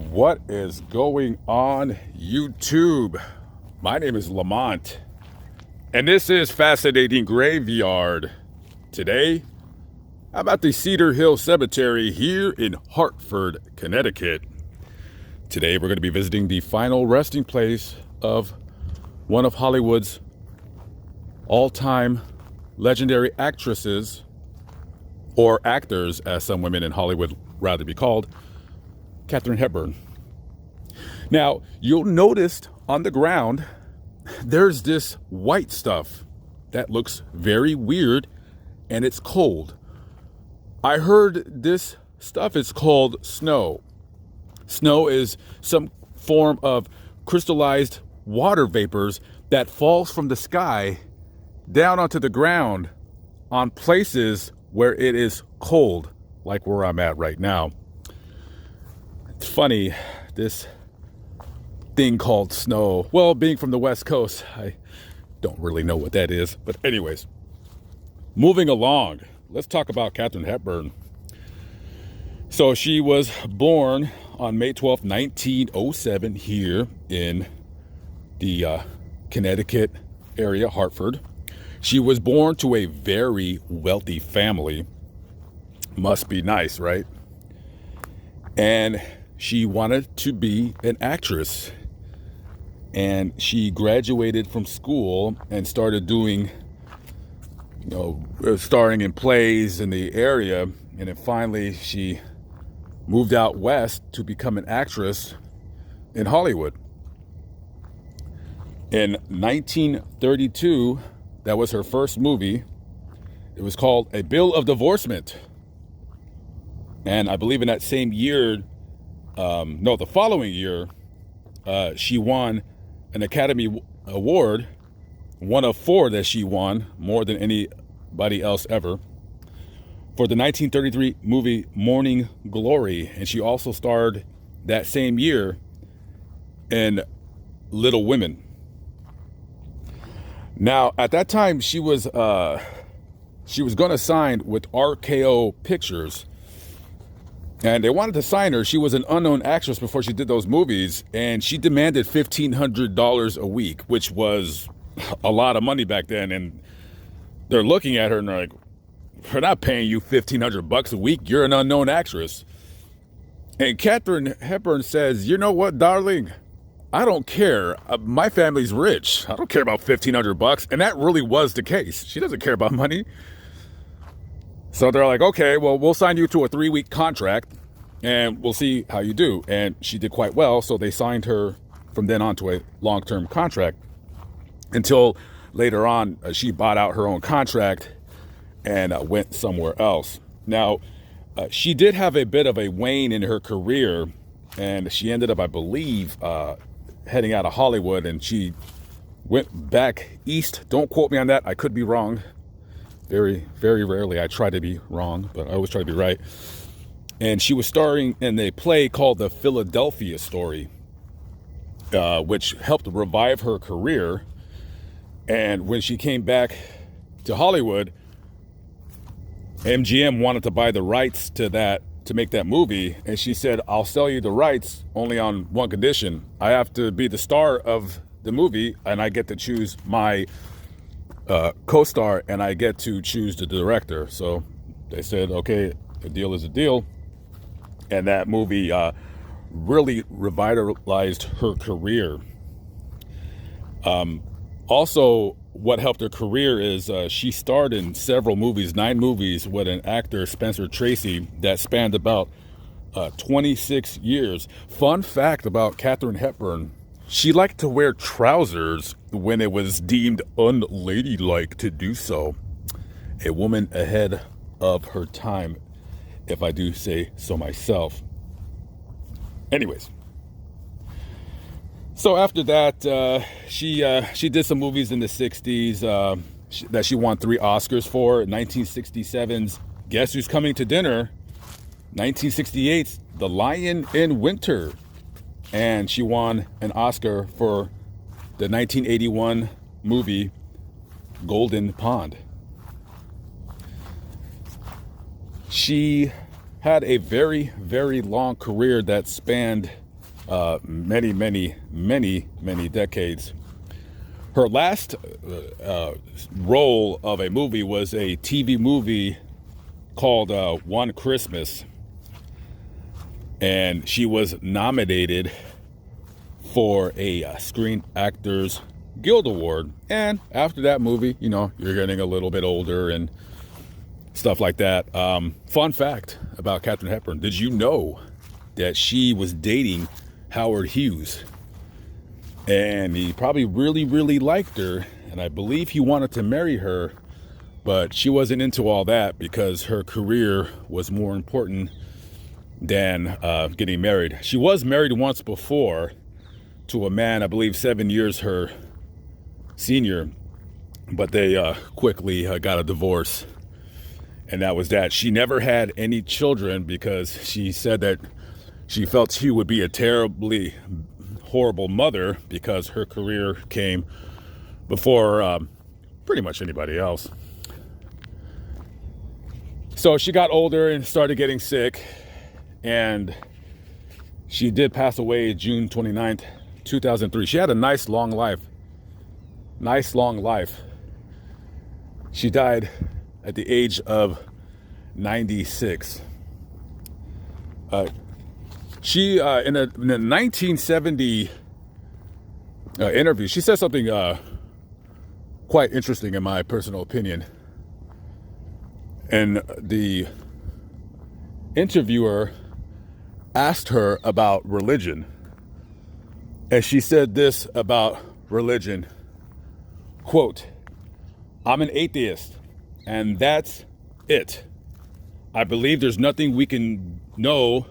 What is going on YouTube? My name is Lamont, and this is Fascinating Graveyard. Today, I'm at the Cedar Hill Cemetery here in Hartford, Connecticut. Today, we're going to be visiting the final resting place of one of Hollywood's all-time legendary actresses, or actors, as some women in Hollywood rather be called, Katharine Hepburn. Now, you'll notice on the ground, there's this white stuff that looks very weird, and it's cold. I heard this stuff is called snow. Snow is some form of crystallized water vapors that falls from the sky down onto the ground on places where it is cold, like where I'm at right now. It's funny, this thing called snow. Well, being from the West Coast, I don't really know what that is. But anyways, moving along, let's talk about Katharine Hepburn. So she was born on May 12th, 1907 here in the Connecticut area, Hartford. She was born to a very wealthy family. Must be nice, right? And she wanted to be an actress, and she graduated from school and started doing, starring in plays in the area. And then finally she moved out west to become an actress in Hollywood. In 1932, that was her first movie. It was called A Bill of Divorcement. And I believe in that same year, the following year, she won an Academy Award, one of 4 that she won, more than anybody else ever, for the 1933 movie Morning Glory. And she also starred that same year in Little Women. Now, at that time, she was going to sign with RKO Pictures, and they wanted to sign her. She was an unknown actress before she did those movies, and she demanded $1,500 a week, which was a lot of money back then. And they're looking at her and they're like, "We're not paying you $1,500 a week. You're an unknown actress." And Katharine Hepburn says, "You know what, darling? I don't care. My family's rich. I don't care about $1,500. And that really was the case. She doesn't care about money. So they're like, "Okay, well, we'll sign you to a 3-week contract and we'll see how you do." And she did quite well. So they signed her from then on to a long-term contract until later on she bought out her own contract and went somewhere else. Now, she did have a bit of a wane in her career, and she ended up, I believe, heading out of Hollywood, and she went back east. Don't quote me on that. I could be wrong. Very, very rarely I try to be wrong, but I always try to be right. And she was starring in a play called The Philadelphia Story, which helped revive her career. And when she came back to Hollywood, MGM wanted to buy the rights to make that movie. And she said, "I'll sell you the rights only on one condition. I have to be the star of the movie, and I get to choose my co-star, and I get to choose the director." So they said, "Okay, a deal is a deal." And that movie really revitalized her career. Also, what helped her career is she starred in several movies, 9 movies, with an actor, Spencer Tracy, that spanned about 26 years. Fun fact about Katharine Hepburn: she liked to wear trousers when it was deemed unladylike to do so. A woman ahead of her time, if I do say so myself. Anyways, so after that, she did some movies in the 60s that she won 3 Oscars for. 1967's Guess Who's Coming to Dinner. 1968's The Lion in Winter. And she won an Oscar for the 1981 movie Golden Pond. She had a very, very long career that spanned many decades. Her last role of a movie was a TV movie called One Christmas, and she was nominated for a Screen Actors Guild Award. And after that movie, you know, you're getting a little bit older and stuff like that. Fun fact about Katharine Hepburn: did you know that she was dating Howard Hughes? And he probably really liked her, and I believe he wanted to marry her, but she wasn't into all that because her career was more important than getting married. She was married once before to a man, I believe 7 years her senior, but they quickly got a divorce, and that was that. She never had any children because she said that she felt she would be a terribly horrible mother because her career came before pretty much anybody else. So she got older and started getting sick, and she did pass away June 29th, 2003. She had a nice long life. She died at the age of 96. She, in a 1970 interview, she said something quite interesting in my personal opinion. And the interviewer asked her about religion. And she said this about religion, quote, "I'm an atheist, and that's it. I believe there's nothing we can know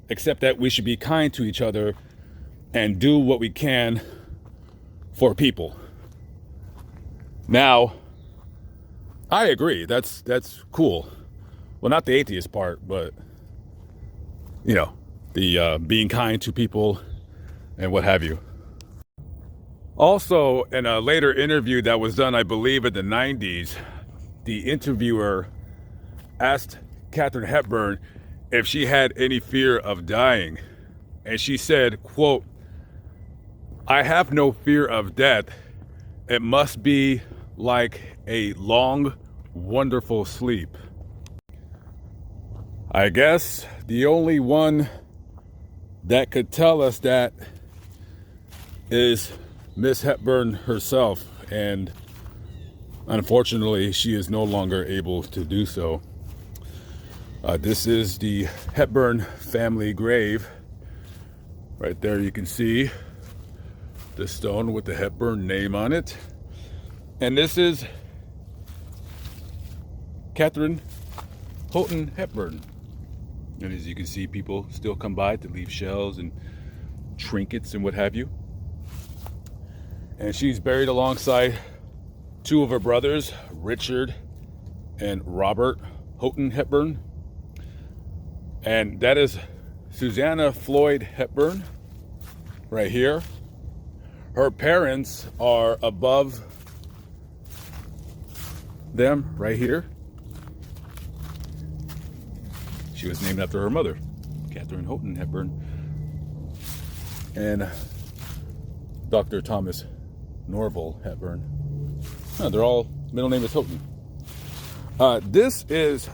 except that we should be kind to each other and do what we can for people." Now, I agree. That's cool. Well, not the atheist part, but, you know, the being kind to people and what have you. Also, in a later interview that was done, I believe, in the 90s, the interviewer asked Katharine Hepburn if she had any fear of dying. And she said, quote, "I have no fear of death. It must be like a long, wonderful sleep." I guess the only one that could tell us that is Miss Hepburn herself. And unfortunately, she is no longer able to do so. This is the Hepburn family grave. Right there you can see the stone with the Hepburn name on it. And this is Katharine Houghton Hepburn. And as you can see, people still come by to leave shells and trinkets and what have you. And she's buried alongside two of her brothers, Richard and Robert Houghton Hepburn. And that is Susanna Floyd Hepburn right here. Her parents are above them right here. She was named after her mother, Katharine Houghton Hepburn, and Dr. Thomas Norval Hepburn. No, they're all, middle name is Houghton. This is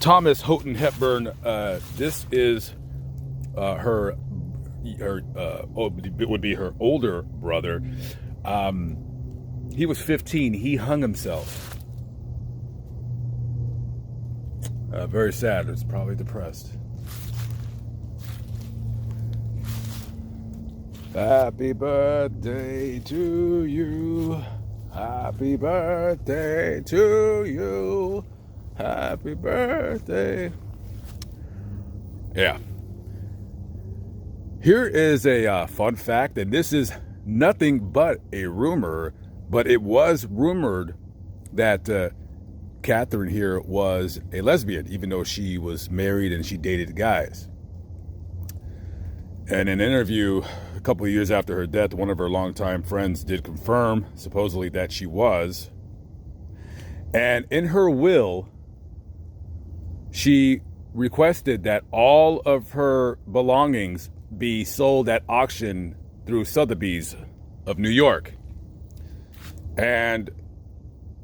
Thomas Houghton Hepburn. This is her it would be her older brother. He was 15. He hung himself. Very sad. It's probably depressed. Happy birthday to you. Happy birthday to you. Happy birthday. Yeah. Here is a fun fact, and this is nothing but a rumor, but it was rumored that Katharine here was a lesbian, even though she was married and she dated guys. And in an interview a couple of years after her death, one of her longtime friends did confirm, supposedly, that she was. And in her will, she requested that all of her belongings be sold at auction through Sotheby's of New York. And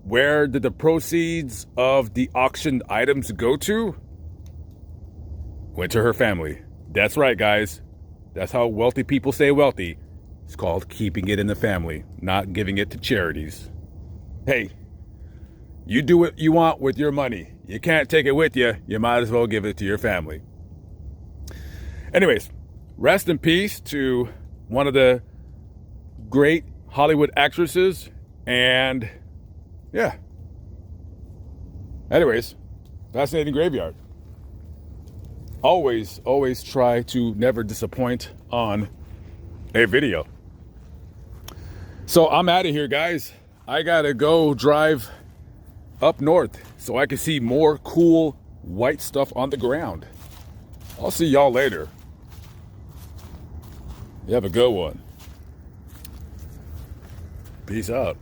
where did the proceeds of the auctioned items go to? Went to her family. That's right, guys. That's how wealthy people stay wealthy. It's called keeping it in the family, not giving it to charities. Hey, you do what you want with your money. You can't take it with you. You might as well give it to your family. Anyways, rest in peace to one of the great Hollywood actresses. And yeah. Anyways, fascinating graveyard. Always try to never disappoint on a video. So I'm out of here, guys. I gotta go drive up north so I can see more cool white stuff on the ground. I'll see y'all later. You have a good one. Peace out.